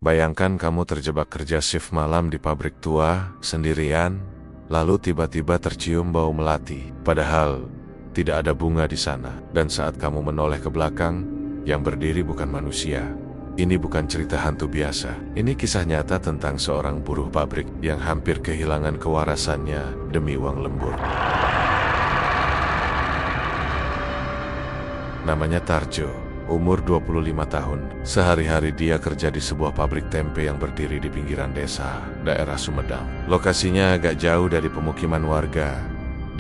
Bayangkan kamu terjebak kerja shift malam di pabrik tua, sendirian, lalu tiba-tiba tercium bau melati. Padahal tidak ada bunga di sana. Dan saat kamu menoleh ke belakang, yang berdiri bukan manusia. Ini bukan cerita hantu biasa. Ini kisah nyata tentang seorang buruh pabrik yang hampir kehilangan kewarasannya demi uang lembur. Namanya Tarjo, umur 25 tahun. Sehari-hari dia kerja di sebuah pabrik tempe yang berdiri di pinggiran desa, daerah Sumedang. Lokasinya agak jauh dari pemukiman warga,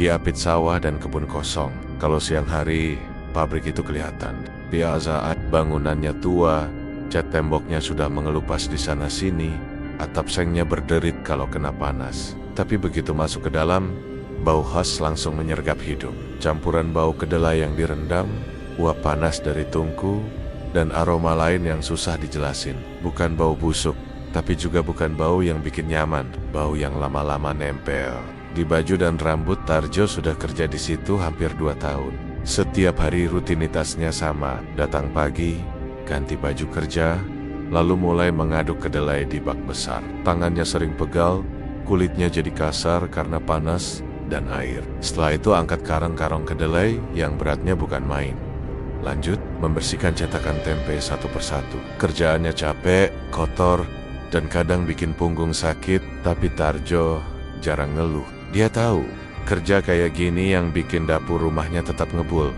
diapit sawah dan kebun kosong. Kalau siang hari, pabrik itu kelihatan. Biasa bangunannya tua, cat temboknya sudah mengelupas di sana-sini, atap sengnya berderit kalau kena panas. Tapi begitu masuk ke dalam, bau khas langsung menyergap hidup. Campuran bau kedelai yang direndam, uap panas dari tungku, dan aroma lain yang susah dijelasin. Bukan bau busuk, tapi juga bukan bau yang bikin nyaman. Bau yang lama-lama nempel di baju dan rambut. Tarjo sudah kerja di situ hampir 2 tahun. Setiap hari rutinitasnya sama, datang pagi, ganti baju kerja, lalu mulai mengaduk kedelai di bak besar. Tangannya sering pegal, kulitnya jadi kasar karena panas dan air. Setelah itu angkat karung-karung kedelai yang beratnya bukan main. Lanjut, membersihkan cetakan tempe satu persatu. Kerjaannya capek, kotor, dan kadang bikin punggung sakit, tapi Tarjo jarang ngeluh. Dia tahu, kerja kayak gini yang bikin dapur rumahnya tetap ngebul.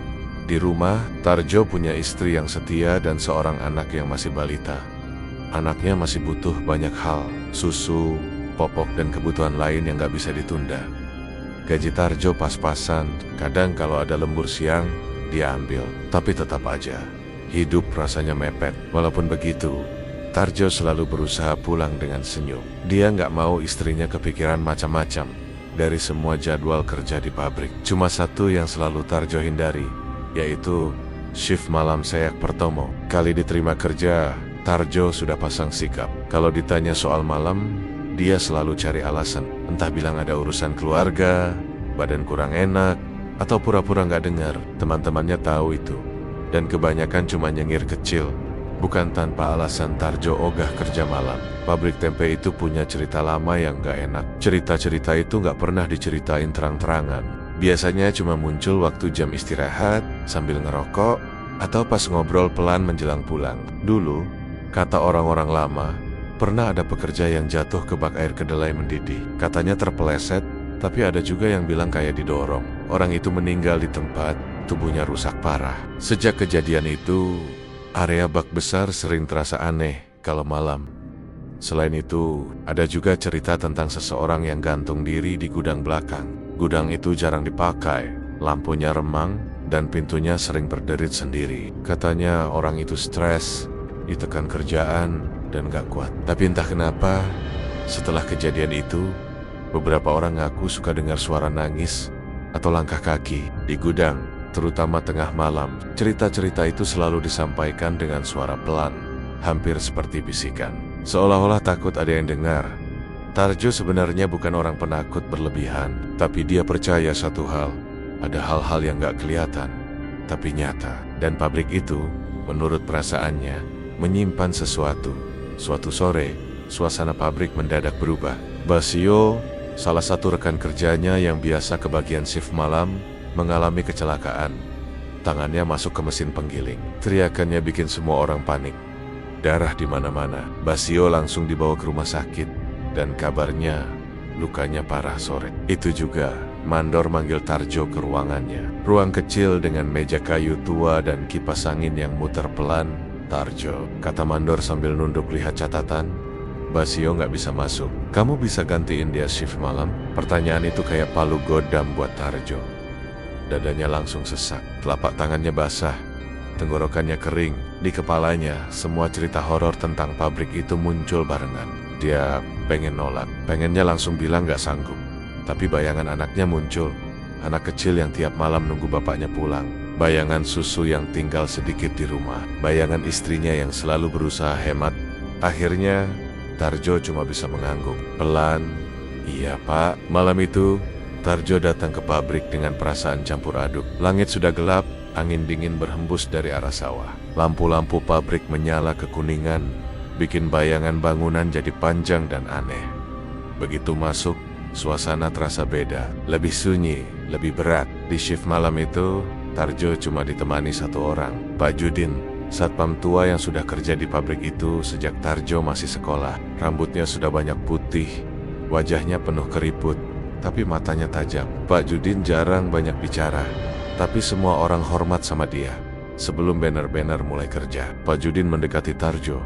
Di rumah, Tarjo punya istri yang setia dan seorang anak yang masih balita. Anaknya masih butuh banyak hal, susu, popok, dan kebutuhan lain yang gak bisa ditunda. Gaji Tarjo pas-pasan, kadang kalau ada lembur siang, dia ambil. Tapi tetap aja, hidup rasanya mepet. Walaupun begitu, Tarjo selalu berusaha pulang dengan senyum. Dia gak mau istrinya kepikiran macam-macam dari semua jadwal kerja di pabrik. Cuma satu yang selalu Tarjo hindari, yaitu shift malam Seyak Pertomo. Kali diterima kerja, Tarjo sudah pasang sikap. Kalau ditanya soal malam, dia selalu cari alasan. Entah bilang ada urusan keluarga, badan kurang enak, atau pura-pura nggak dengar. Teman-temannya tahu itu, dan kebanyakan cuma nyengir kecil. Bukan tanpa alasan Tarjo ogah kerja malam. Pabrik tempe itu punya cerita lama yang nggak enak. Cerita-cerita itu nggak pernah diceritain terang-terangan. Biasanya cuma muncul waktu jam istirahat, sambil ngerokok, atau pas ngobrol pelan menjelang pulang. Dulu, kata orang-orang lama, pernah ada pekerja yang jatuh ke bak air kedelai mendidih. Katanya terpeleset, tapi ada juga yang bilang kayak didorong. Orang itu meninggal di tempat, tubuhnya rusak parah. Sejak kejadian itu, area bak besar sering terasa aneh kalau malam. Selain itu, ada juga cerita tentang seseorang yang gantung diri di gudang belakang. Gudang itu jarang dipakai, lampunya remang, dan pintunya sering berderit sendiri. Katanya orang itu stres, ditekan kerjaan, dan gak kuat. Tapi entah kenapa, setelah kejadian itu, beberapa orang ngaku suka dengar suara nangis atau langkah kaki di gudang, terutama tengah malam. Cerita-cerita itu selalu disampaikan dengan suara pelan, hampir seperti bisikan, seolah-olah takut ada yang dengar. Tarjo sebenarnya bukan orang penakut berlebihan, tapi dia percaya satu hal, ada hal-hal yang gak kelihatan, tapi nyata. Dan pabrik itu, menurut perasaannya, menyimpan sesuatu. Suatu sore, suasana pabrik mendadak berubah. Basio, salah satu rekan kerjanya yang biasa kebagian shift malam, mengalami kecelakaan. Tangannya masuk ke mesin penggiling. Teriakannya bikin semua orang panik. Darah di mana-mana. Basio langsung dibawa ke rumah sakit. Dan kabarnya, lukanya parah sore. Itu juga, Mandor manggil Tarjo ke ruangannya. Ruang kecil dengan meja kayu tua dan kipas angin yang muter pelan. Tarjo, kata Mandor sambil nunduk lihat catatan. Basio nggak bisa masuk. Kamu bisa gantiin dia shift malam? Pertanyaan itu kayak palu godam buat Tarjo. Dadanya langsung sesak, telapak tangannya basah, tenggorokannya kering. Di kepalanya, semua cerita horor tentang pabrik itu muncul barengan. Dia pengen nolak, pengennya langsung bilang gak sanggup. Tapi bayangan anaknya muncul. Anak kecil yang tiap malam nunggu bapaknya pulang. Bayangan susu yang tinggal sedikit di rumah. Bayangan istrinya yang selalu berusaha hemat. Akhirnya, Tarjo cuma bisa mengangguk. Pelan, iya pak. Malam itu, Tarjo datang ke pabrik dengan perasaan campur aduk. Langit sudah gelap, angin dingin berhembus dari arah sawah. Lampu-lampu pabrik menyala kekuningan, bikin bayangan bangunan jadi panjang dan aneh. Begitu masuk, suasana terasa beda, lebih sunyi, lebih berat. Di shift malam itu, Tarjo cuma ditemani satu orang, Pak Judin, satpam tua yang sudah kerja di pabrik itu sejak Tarjo masih sekolah. Rambutnya sudah banyak putih, wajahnya penuh keriput, tapi matanya tajam. Pak Judin jarang banyak bicara, tapi semua orang hormat sama dia. Sebelum banner-banner mulai kerja, Pak Judin mendekati Tarjo.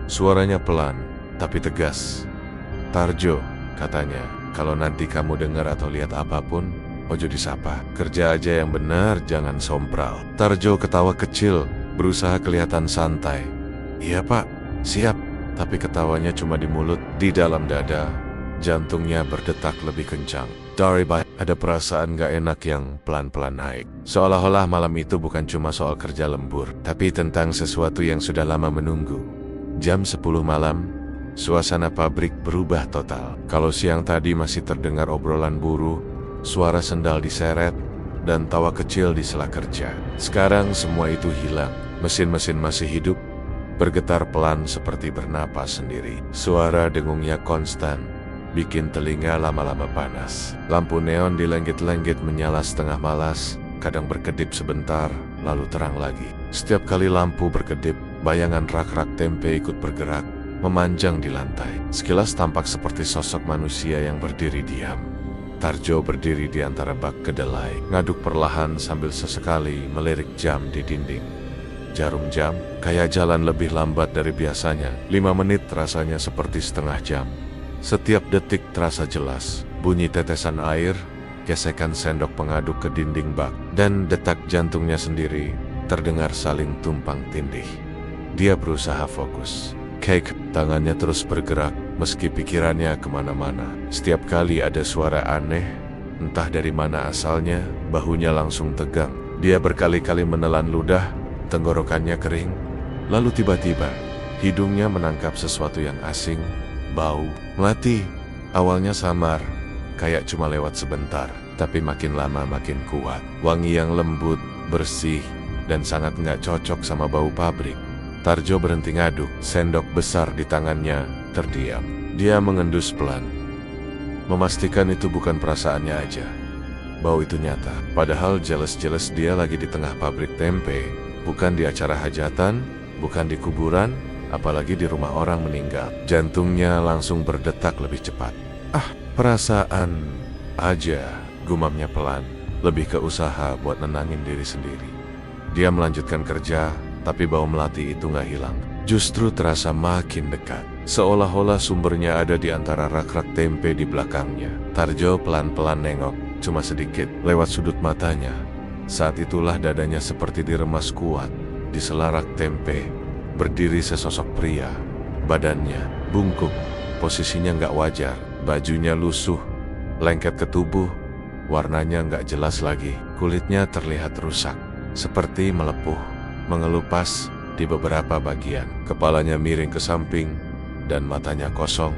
Suaranya pelan, tapi tegas. "Tarjo," katanya, "kalau nanti kamu dengar atau lihat apapun, ojo disapa. Kerja aja yang benar, jangan sompral." Tarjo ketawa kecil, berusaha kelihatan santai. "Iya pak, siap." Tapi ketawanya cuma di mulut. Di dalam dada, jantungnya berdetak lebih kencang. Ada perasaan gak enak yang pelan-pelan naik. Seolah-olah malam itu bukan cuma soal kerja lembur, tapi tentang sesuatu yang sudah lama menunggu. Jam 10 malam, suasana pabrik berubah total. Kalau siang tadi masih terdengar obrolan buruh, suara sendal diseret, dan tawa kecil di sela kerja. Sekarang semua itu hilang. Mesin-mesin masih hidup, bergetar pelan seperti bernapas sendiri. Suara dengungnya konstan, bikin telinga lama-lama panas. Lampu neon di lenggit-lenggit menyala setengah malas, kadang berkedip sebentar, lalu terang lagi. Setiap kali lampu berkedip, bayangan rak-rak tempe ikut bergerak, memanjang di lantai. Sekilas tampak seperti sosok manusia yang berdiri diam. Tarjo berdiri di antara bak kedelai, ngaduk perlahan sambil sesekali melirik jam di dinding. Jarum jam, kayak jalan lebih lambat dari biasanya. 5 menit rasanya seperti setengah jam. Setiap detik terasa jelas. Bunyi tetesan air, gesekan sendok pengaduk ke dinding bak, dan detak jantungnya sendiri terdengar saling tumpang tindih. Dia berusaha fokus. Tangannya terus bergerak, meski pikirannya kemana-mana. Setiap kali ada suara aneh, entah dari mana asalnya, bahunya langsung tegang. Dia berkali-kali menelan ludah, tenggorokannya kering. Lalu tiba-tiba, hidungnya menangkap sesuatu yang asing, bau melati. Awalnya samar, kayak cuma lewat sebentar, tapi makin lama makin kuat. Wangi yang lembut, bersih, dan sangat nggak cocok sama bau pabrik. Tarjo berhenti ngaduk, sendok besar di tangannya terdiam. Dia mengendus pelan, memastikan itu bukan perasaannya aja. Bau itu nyata, padahal jelas-jelas dia lagi di tengah pabrik tempe, bukan di acara hajatan, bukan di kuburan, apalagi di rumah orang meninggal. Jantungnya langsung berdetak lebih cepat. Perasaan aja, gumamnya pelan, lebih ke usaha buat nenangin diri sendiri. Dia melanjutkan kerja, tapi bau melati itu nggak hilang. Justru terasa makin dekat, seolah-olah sumbernya ada di antara rak-rak tempe di belakangnya. Tarjo pelan-pelan nengok, cuma sedikit, lewat sudut matanya. Saat itulah dadanya seperti diremas kuat. Di sela rak tempe, berdiri sesosok pria. Badannya bungkuk, posisinya nggak wajar. Bajunya lusuh, lengket ke tubuh, warnanya nggak jelas lagi. Kulitnya terlihat rusak, seperti melepuh, mengelupas di beberapa bagian. Kepalanya miring ke samping, dan matanya kosong,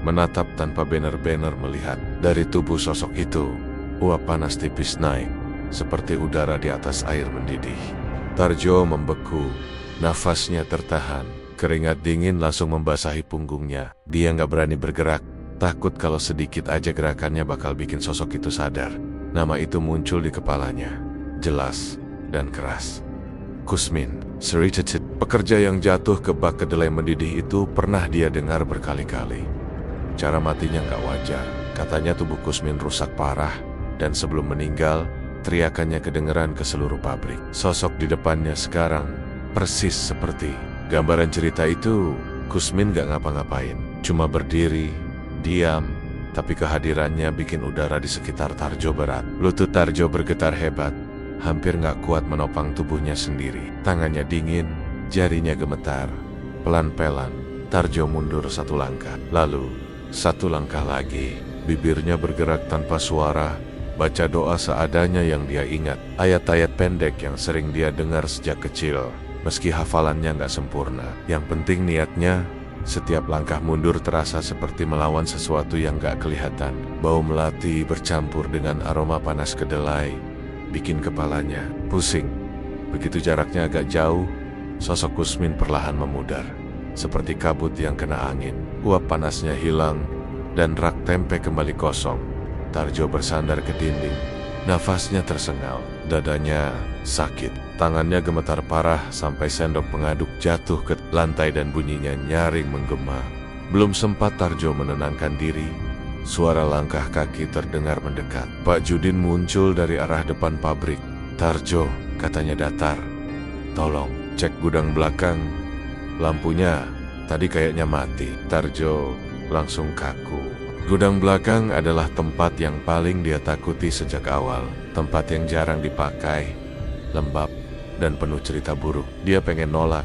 menatap tanpa benar-benar melihat. Dari tubuh sosok itu, uap panas tipis naik, seperti udara di atas air mendidih. Tarjo membeku, nafasnya tertahan, keringat dingin langsung membasahi punggungnya. Dia nggak berani bergerak, takut kalau sedikit aja gerakannya bakal bikin sosok itu sadar. Nama itu muncul di kepalanya, jelas dan keras. Kusmin, Sricetit, pekerja yang jatuh ke bak kedelai mendidih itu pernah dia dengar berkali-kali. Cara matinya nggak wajar, katanya tubuh Kusmin rusak parah, dan sebelum meninggal, teriakannya kedengeran ke seluruh pabrik. Sosok di depannya sekarang persis seperti gambaran cerita itu. Kusmin nggak ngapa-ngapain, cuma berdiri, diam, tapi kehadirannya bikin udara di sekitar Tarjo berat. Lutut Tarjo bergetar hebat, hampir nggak kuat menopang tubuhnya sendiri. Tangannya dingin, jarinya gemetar. Pelan-pelan, Tarjo mundur 1 langkah. Lalu, 1 langkah lagi. Bibirnya bergerak tanpa suara, baca doa seadanya yang dia ingat. Ayat-ayat pendek yang sering dia dengar sejak kecil. Meski hafalannya nggak sempurna, yang penting niatnya. Setiap langkah mundur terasa seperti melawan sesuatu yang nggak kelihatan. Bau melati bercampur dengan aroma panas kedelai, bikin kepalanya pusing. Begitu jaraknya agak jauh, sosok Kusmin perlahan memudar. seperti kabut yang kena angin. Uap panasnya hilang, dan rak tempe kembali kosong. Tarjo bersandar ke dinding. Nafasnya tersengal, dadanya sakit. Tangannya gemetar parah sampai sendok pengaduk jatuh ke lantai dan bunyinya nyaring menggema. Belum sempat Tarjo menenangkan diri, suara langkah kaki terdengar mendekat. Pak Judin muncul dari arah depan pabrik. "Tarjo," katanya datar. "Tolong cek gudang belakang. Lampunya tadi kayaknya mati." Tarjo langsung kaku. Gudang belakang adalah tempat yang paling dia takuti sejak awal. Tempat yang jarang dipakai, lembab, dan penuh cerita buruk. Dia pengen nolak,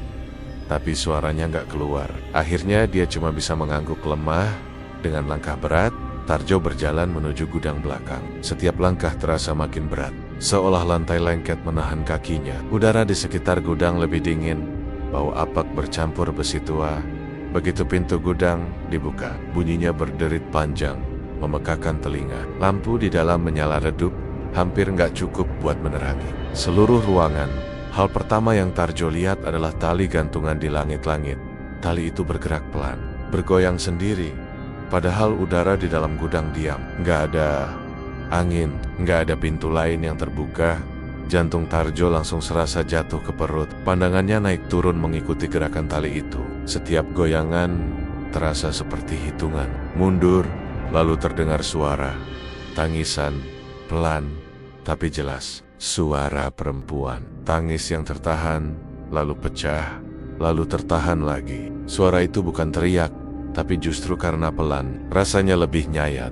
tapi suaranya nggak keluar. Akhirnya dia cuma bisa mengangguk lemah. Dengan langkah berat, Tarjo berjalan menuju gudang belakang. Setiap langkah terasa makin berat, seolah lantai lengket menahan kakinya. Udara di sekitar gudang lebih dingin, bau apak bercampur besi tua. Begitu pintu gudang dibuka, bunyinya berderit panjang, memekakan telinga. Lampu di dalam menyala redup, hampir nggak cukup buat menerangi seluruh ruangan. Hal pertama yang Tarjo lihat adalah tali gantungan di langit-langit. Tali itu bergerak pelan, bergoyang sendiri. Padahal udara di dalam gudang diam. Nggak ada angin, nggak ada pintu lain yang terbuka. Jantung Tarjo langsung serasa jatuh ke perut. Pandangannya naik turun mengikuti gerakan tali itu. Setiap goyangan terasa seperti hitungan. Mundur, lalu terdengar suara. Tangisan, pelan, tapi jelas. Suara perempuan. Tangis yang tertahan, lalu pecah, lalu tertahan lagi. Suara itu bukan teriak, tapi justru karena pelan, rasanya lebih nyayat.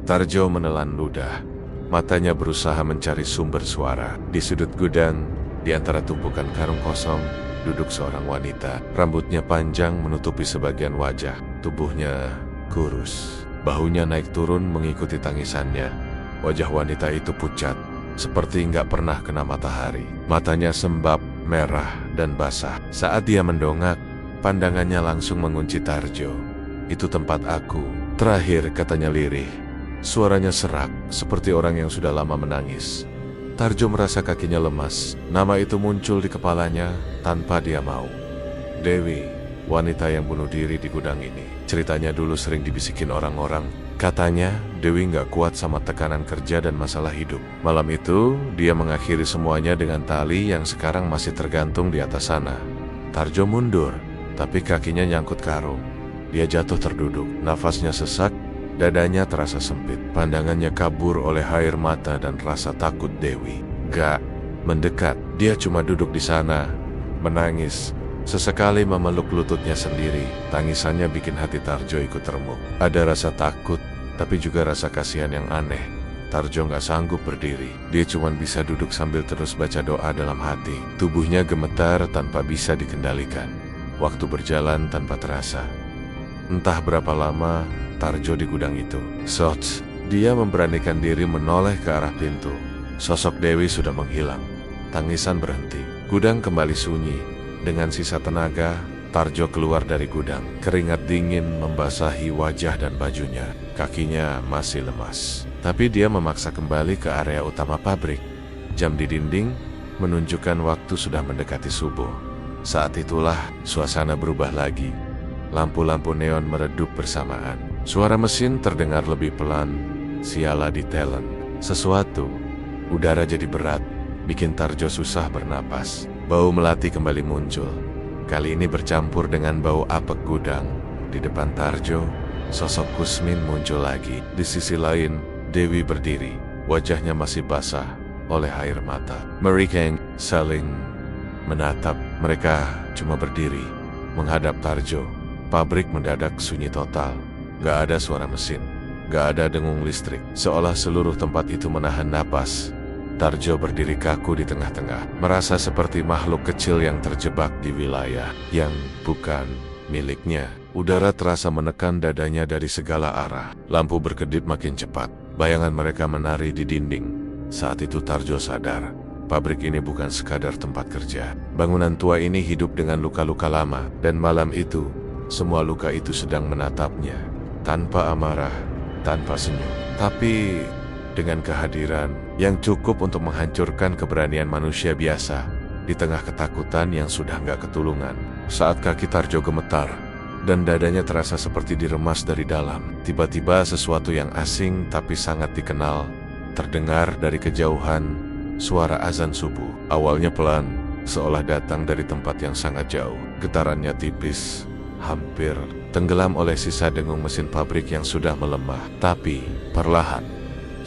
Tarjo menelan ludah. Matanya berusaha mencari sumber suara. Di sudut gudang, di antara tumpukan karung kosong, duduk seorang wanita. Rambutnya panjang menutupi sebagian wajah. Tubuhnya kurus. Bahunya naik turun mengikuti tangisannya. Wajah wanita itu pucat, seperti nggak pernah kena matahari. Matanya sembab, merah, dan basah. Saat dia mendongak, pandangannya langsung mengunci Tarjo. "Itu tempat aku terakhir," katanya lirih. Suaranya serak, seperti orang yang sudah lama menangis. Tarjo merasa kakinya lemas. Nama itu muncul di kepalanya tanpa dia mau. Dewi, wanita yang bunuh diri di gudang ini. Ceritanya dulu sering dibisikin orang-orang. Katanya, Dewi nggak kuat sama tekanan kerja dan masalah hidup. Malam itu, dia mengakhiri semuanya dengan tali yang sekarang masih tergantung di atas sana. Tarjo mundur, tapi kakinya nyangkut karung. Dia jatuh terduduk, nafasnya sesak. Dadanya terasa sempit, pandangannya kabur oleh air mata dan rasa takut Dewi. Gak mendekat, dia cuma duduk di sana, menangis. Sesekali memeluk lututnya sendiri. Tangisannya bikin hati Tarjo ikut remuk. Ada rasa takut, tapi juga rasa kasihan yang aneh. Tarjo gak sanggup berdiri. Dia cuma bisa duduk sambil terus baca doa dalam hati. Tubuhnya gemetar tanpa bisa dikendalikan. Waktu berjalan tanpa terasa. Entah berapa lama Tarjo di gudang itu. Sots, dia memberanikan diri menoleh ke arah pintu. Sosok Dewi sudah menghilang. Tangisan berhenti. Gudang kembali sunyi. Dengan sisa tenaga, Tarjo keluar dari gudang. Keringat dingin membasahi wajah dan bajunya. Kakinya masih lemas. Tapi dia memaksa kembali ke area utama pabrik. Jam di dinding menunjukkan waktu sudah mendekati subuh. Saat itulah suasana berubah lagi. Lampu-lampu neon meredup bersamaan. Suara mesin terdengar lebih pelan. Siala di talent. Sesuatu. Udara jadi berat, bikin Tarjo susah bernapas. Bau melati kembali muncul. Kali ini bercampur dengan bau apek gudang. Di depan Tarjo, sosok Kusmin muncul lagi. Di sisi lain, Dewi berdiri. Wajahnya masih basah oleh air mata. Mereka yang saling menatap. Mereka cuma berdiri, menghadap Tarjo. Pabrik mendadak sunyi total. Gak ada suara mesin, gak ada dengung listrik. Seolah seluruh tempat itu menahan napas. Tarjo berdiri kaku di tengah-tengah, merasa seperti makhluk kecil yang terjebak di wilayah yang bukan miliknya. Udara terasa menekan dadanya dari segala arah. Lampu berkedip makin cepat. Bayangan mereka menari di dinding. Saat itu Tarjo sadar, pabrik ini bukan sekadar tempat kerja. Bangunan tua ini hidup dengan luka-luka lama. Dan malam itu, semua luka itu sedang menatapnya. Tanpa amarah, tanpa senyum. Tapi dengan kehadiran yang cukup untuk menghancurkan keberanian manusia biasa di tengah ketakutan yang sudah nggak ketulungan. Saat kaki Tarjo gemetar, dan dadanya terasa seperti diremas dari dalam, tiba-tiba sesuatu yang asing tapi sangat dikenal terdengar dari kejauhan. Suara azan subuh. Awalnya pelan, seolah datang dari tempat yang sangat jauh. Getarannya tipis, hampir tenggelam oleh sisa dengung mesin pabrik yang sudah melemah. Tapi perlahan,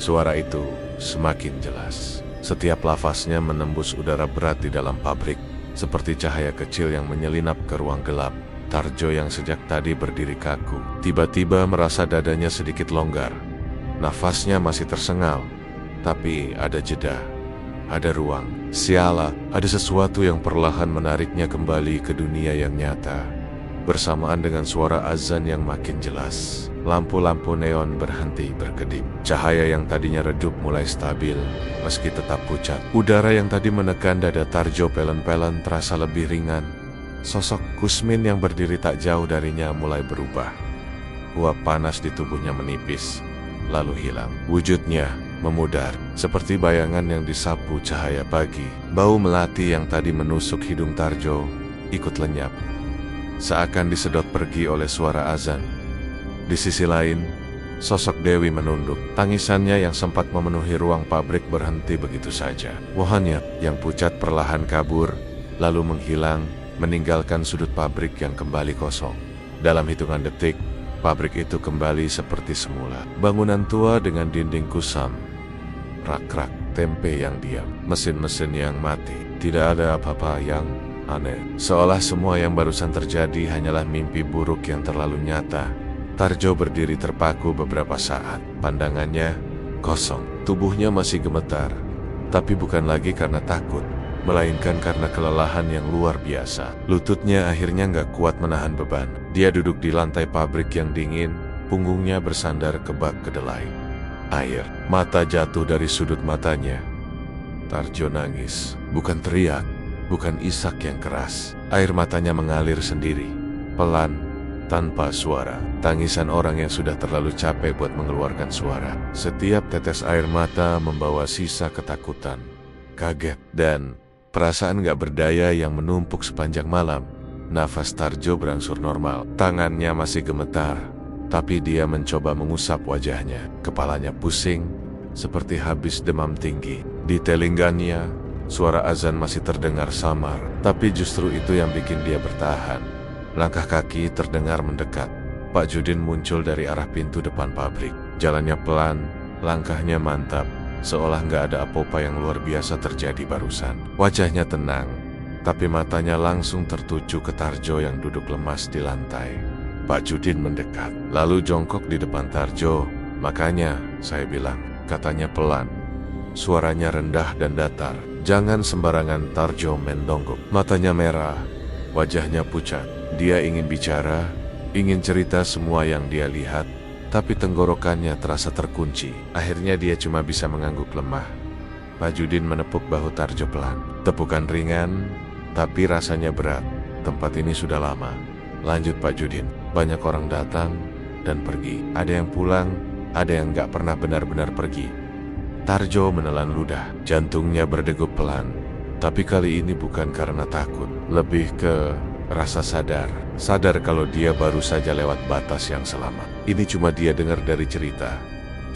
suara itu semakin jelas. Setiap lafaznya menembus udara berat di dalam pabrik, seperti cahaya kecil yang menyelinap ke ruang gelap. Tarjo yang sejak tadi berdiri kaku, tiba-tiba merasa dadanya sedikit longgar. Nafasnya masih tersengal, tapi ada jeda, ada ruang. Siala, ada sesuatu yang perlahan menariknya kembali ke dunia yang nyata. Bersamaan dengan suara azan yang makin jelas, lampu-lampu neon berhenti berkedip. Cahaya yang tadinya redup mulai stabil, meski tetap pucat. Udara yang tadi menekan dada Tarjo pelan-pelan terasa lebih ringan. Sosok Kusmin yang berdiri tak jauh darinya mulai berubah. Uap panas di tubuhnya menipis, lalu hilang. Wujudnya memudar, seperti bayangan yang disapu cahaya pagi. Bau melati yang tadi menusuk hidung Tarjo ikut lenyap, seakan disedot pergi oleh suara azan. Di sisi lain, sosok Dewi menunduk. Tangisannya yang sempat memenuhi ruang pabrik berhenti begitu saja. Wajahnya yang pucat perlahan kabur, lalu menghilang, meninggalkan sudut pabrik yang kembali kosong. Dalam hitungan detik, pabrik itu kembali seperti semula. Bangunan tua dengan dinding kusam, rak-rak tempe yang diam, mesin-mesin yang mati. Tidak ada apa-apa yang aneh. Seolah semua yang barusan terjadi hanyalah mimpi buruk yang terlalu nyata. Tarjo berdiri terpaku beberapa saat. Pandangannya kosong. Tubuhnya masih gemetar, tapi bukan lagi karena takut, melainkan karena kelelahan yang luar biasa. Lututnya akhirnya nggak kuat menahan beban. Dia duduk di lantai pabrik yang dingin, punggungnya bersandar ke bak kedelai. Air mata jatuh dari sudut matanya. Tarjo nangis, bukan teriak, bukan isak yang keras. Air matanya mengalir sendiri, pelan, tanpa suara. Tangisan orang yang sudah terlalu capek buat mengeluarkan suara. Setiap tetes air mata membawa sisa ketakutan, kaget, dan perasaan gak berdaya yang menumpuk sepanjang malam. Nafas Tarjo berangsur normal. Tangannya masih gemetar, tapi dia mencoba mengusap wajahnya. Kepalanya pusing, seperti habis demam tinggi. Di telinganya, suara azan masih terdengar samar, tapi justru itu yang bikin dia bertahan. Langkah kaki terdengar mendekat. Pak Judin muncul dari arah pintu depan pabrik. Jalannya pelan, langkahnya mantap, seolah nggak ada apa-apa yang luar biasa terjadi barusan. Wajahnya tenang, tapi matanya langsung tertuju ke Tarjo yang duduk lemas di lantai. Pak Judin mendekat, lalu jongkok di depan Tarjo. Makanya, saya bilang, katanya pelan. Suaranya rendah dan datar. Jangan sembarangan. Tarjo mendongkok. Matanya merah, wajahnya pucat. Dia ingin bicara, ingin cerita semua yang dia lihat, tapi tenggorokannya terasa terkunci. Akhirnya dia cuma bisa mengangguk lemah. Pak Judin menepuk bahu Tarjo pelan. Tepukan ringan, tapi rasanya berat. Tempat ini sudah lama. Lanjut Pak Judin. Banyak orang datang dan pergi. Ada yang pulang, ada yang gak pernah benar-benar pergi. Tarjo menelan ludah. Jantungnya berdegup pelan. Tapi kali ini bukan karena takut. Lebih ke rasa sadar. Sadar kalau dia baru saja lewat batas yang selamat. Ini cuma dia dengar dari cerita.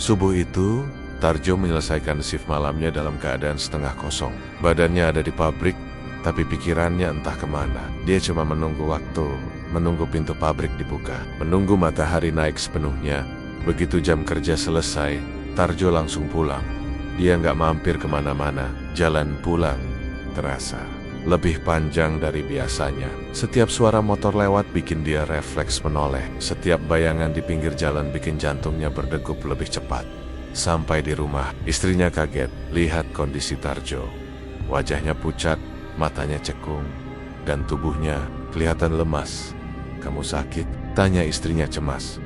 Subuh itu, Tarjo menyelesaikan shift malamnya dalam keadaan setengah kosong. Badannya ada di pabrik, tapi pikirannya entah kemana. Dia cuma menunggu waktu, menunggu pintu pabrik dibuka, menunggu matahari naik sepenuhnya. Begitu jam kerja selesai, Tarjo langsung pulang. Dia nggak mampir kemana-mana. Jalan pulang terasa lebih panjang dari biasanya. Setiap suara motor lewat bikin dia refleks menoleh. Setiap bayangan di pinggir jalan bikin jantungnya berdegup lebih cepat. Sampai di rumah, istrinya kaget lihat kondisi Tarjo. Wajahnya pucat, matanya cekung, dan tubuhnya kelihatan lemas. "Kamu sakit?" tanya istrinya cemas.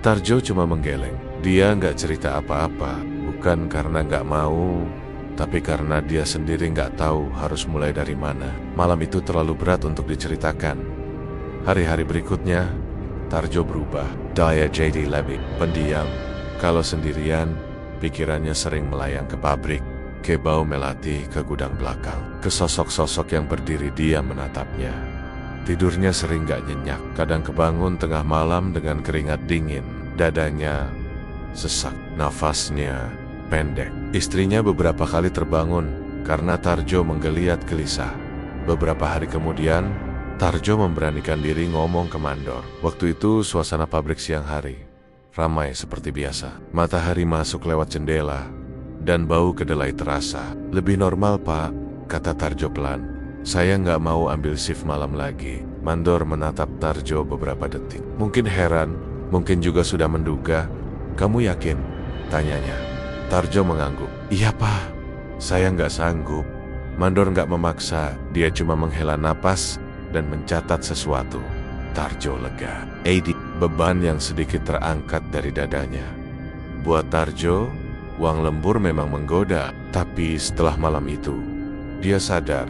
Tarjo cuma menggeleng. Dia nggak cerita apa-apa, bukan karena nggak mau, tapi karena dia sendiri nggak tahu harus mulai dari mana. Malam itu terlalu berat untuk diceritakan. Hari-hari berikutnya, Tarjo berubah. Dia jadi lebih pendiam. Kalau sendirian, pikirannya sering melayang ke pabrik, ke bau melati, ke gudang belakang, ke sosok-sosok yang berdiri diam menatapnya. Tidurnya sering gak nyenyak, kadang kebangun tengah malam dengan keringat dingin. Dadanya sesak, nafasnya pendek. Istrinya beberapa kali terbangun karena Tarjo menggeliat gelisah. Beberapa hari kemudian, Tarjo memberanikan diri ngomong ke Mandor. Waktu itu suasana pabrik siang hari ramai seperti biasa. Matahari masuk lewat jendela dan bau kedelai terasa. Lebih normal, Pak, kata Tarjo pelan. Saya nggak mau ambil shift malam lagi. Mandor menatap Tarjo beberapa detik. Mungkin heran, mungkin juga sudah menduga. Kamu yakin? Tanyanya. Tarjo mengangguk. Iya, Pak. Saya nggak sanggup. Mandor nggak memaksa. Dia cuma menghela napas dan mencatat sesuatu. Tarjo lega. Beban yang sedikit terangkat dari dadanya. Buat Tarjo, uang lembur memang menggoda. Tapi setelah malam itu, dia sadar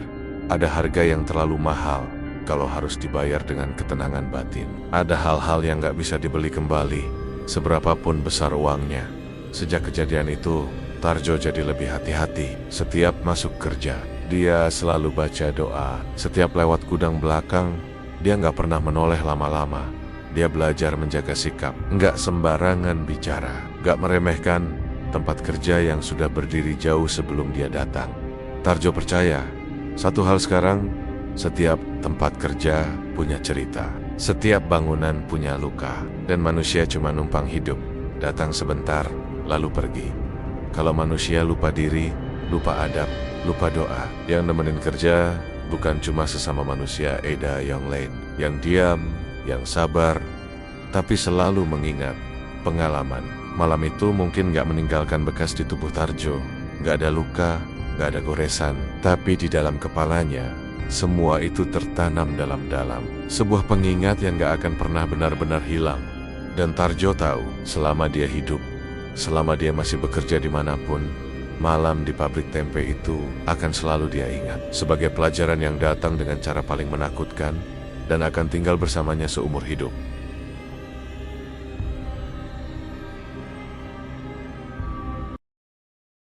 ada harga yang terlalu mahal kalau harus dibayar dengan ketenangan batin. Ada hal-hal yang gak bisa dibeli kembali, seberapapun besar uangnya. Sejak kejadian itu, Tarjo jadi lebih hati-hati. Setiap masuk kerja, dia selalu baca doa. Setiap lewat gudang belakang, dia gak pernah menoleh lama-lama. Dia belajar menjaga sikap, gak sembarangan bicara, gak meremehkan tempat kerja yang sudah berdiri jauh sebelum dia datang. Tarjo percaya, satu hal sekarang, setiap tempat kerja punya cerita. Setiap bangunan punya luka. Dan manusia cuma numpang hidup. Datang sebentar, lalu pergi. Kalau manusia lupa diri, lupa adab, lupa doa. Yang nemenin kerja bukan cuma sesama manusia Eda yang lain. Yang diam, yang sabar, tapi selalu mengingat pengalaman. Malam itu mungkin gak meninggalkan bekas di tubuh Tarjo. Gak ada luka, gak ada goresan, tapi di dalam kepalanya, semua itu tertanam dalam-dalam. Sebuah pengingat yang gak akan pernah benar-benar hilang. Dan Tarjo tahu, selama dia hidup, selama dia masih bekerja dimanapun, malam di pabrik tempe itu akan selalu dia ingat. Sebagai pelajaran yang datang dengan cara paling menakutkan, dan akan tinggal bersamanya seumur hidup.